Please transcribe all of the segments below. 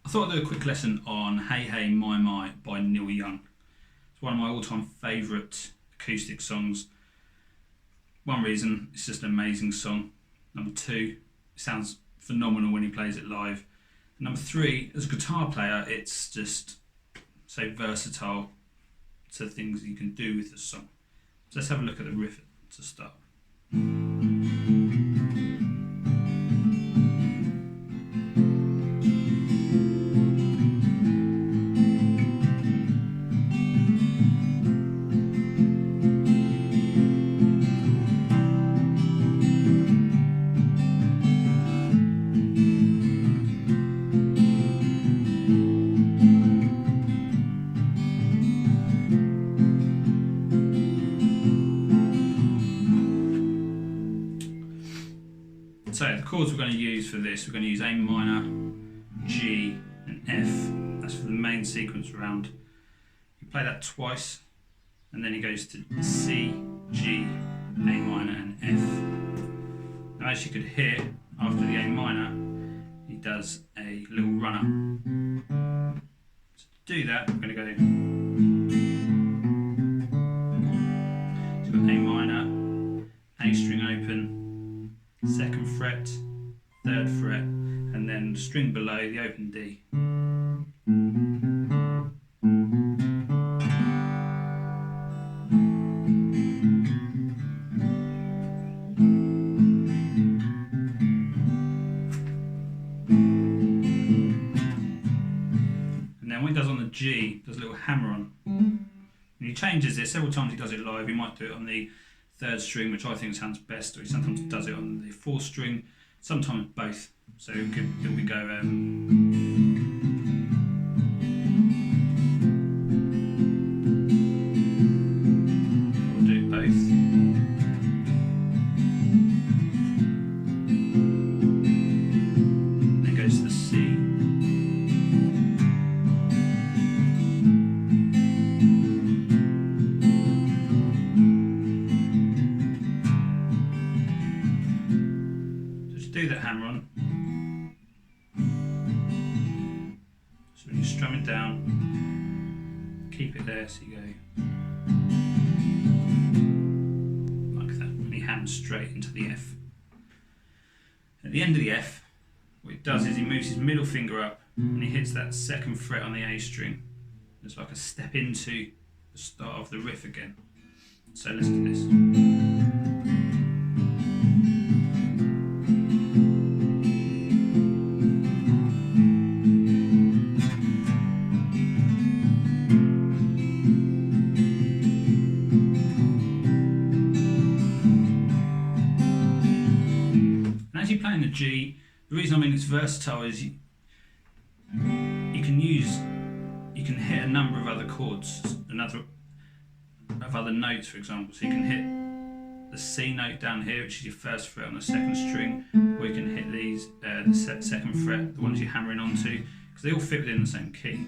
I thought I'd do a quick lesson on Hey Hey My My by Neil Young. It's one of my all-time favourite acoustic songs. One reason, it's just an amazing song. Number two, it sounds phenomenal when he plays it live. And number three, as a guitar player, it's just so versatile to things you can do with the song. So let's have a look at the riff to start. So the chords we're going to use for this, we're going to use A minor, G and F. That's for the main sequence round. You play that twice and then he goes to C, G, A minor and F. Now as you could hear, after the A minor, he does a little runner. So to do that, we're going to go, so we've got A minor, A string open, second fret, third fret, and then the string below the open D. And then when he does on the G, does a little hammer on. And he changes it several times. He does it live. He might do it on the third string, which I think sounds best, or he sometimes does it on the fourth string, sometimes both. So we go we'll do both. Then goes to the C. Do that hammer on. So when you strum it down, keep it there so you go like that, and he hammers straight into the F. At the end of the F, what he does is he moves his middle finger up and he hits that second fret on the A string. It's like a step into the start of the riff again. So let's do this. As you play in the G, the reason I mean it's versatile is you can hit a number of other chords, other notes, for example. So you can hit the C note down here, which is your first fret on the second string, or you can hit these the second fret, the ones you're hammering onto, because they all fit within the same key.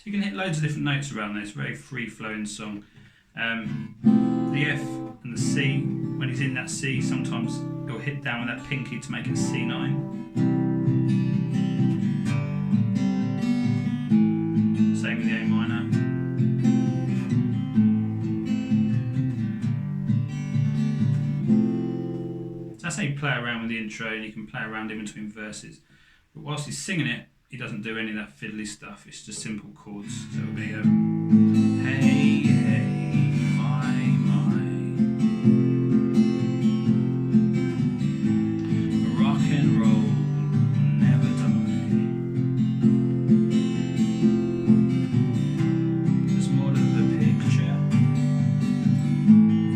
You can hit loads of different notes around this, very free-flowing song. The F and the C, when he's in that C, sometimes he'll hit down with that pinky to make it C9. Same with the A minor. So that's how you play around with the intro, and you can play around in between verses. But whilst he's singing it, he doesn't do any of that fiddly stuff. It's just simple chords. So it'll be hey, hey, my, my. Rock and roll will never die. There's more to the picture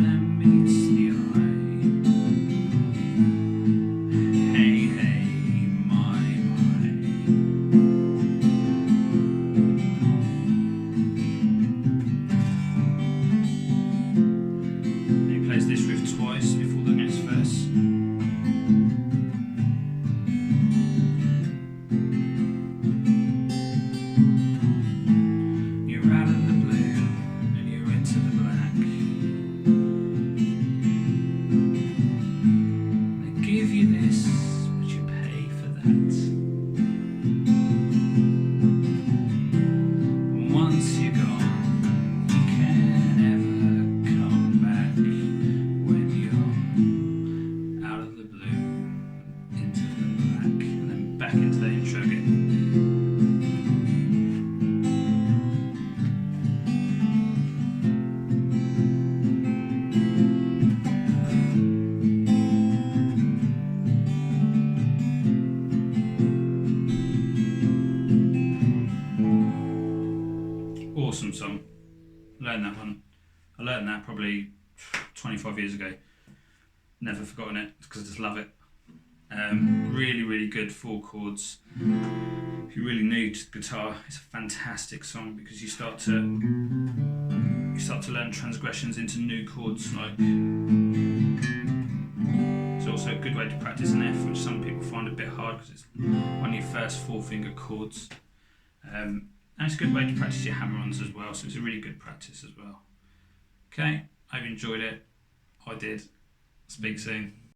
than meets the eye. Hey, back into the intro again. Awesome song. Learned that one. I learned that probably 25 years ago. Never forgotten it because I just love it. Really, really good 4 chords. If you're really new to guitar, it's a fantastic song because you start to learn transgressions into new chords. Like, it's also a good way to practice an F, which some people find a bit hard because it's one of your first 4-finger chords. And it's a good way to practice your hammer-ons as well, so it's a really good practice as well. Okay, I hope you enjoyed it. I did. Speak soon.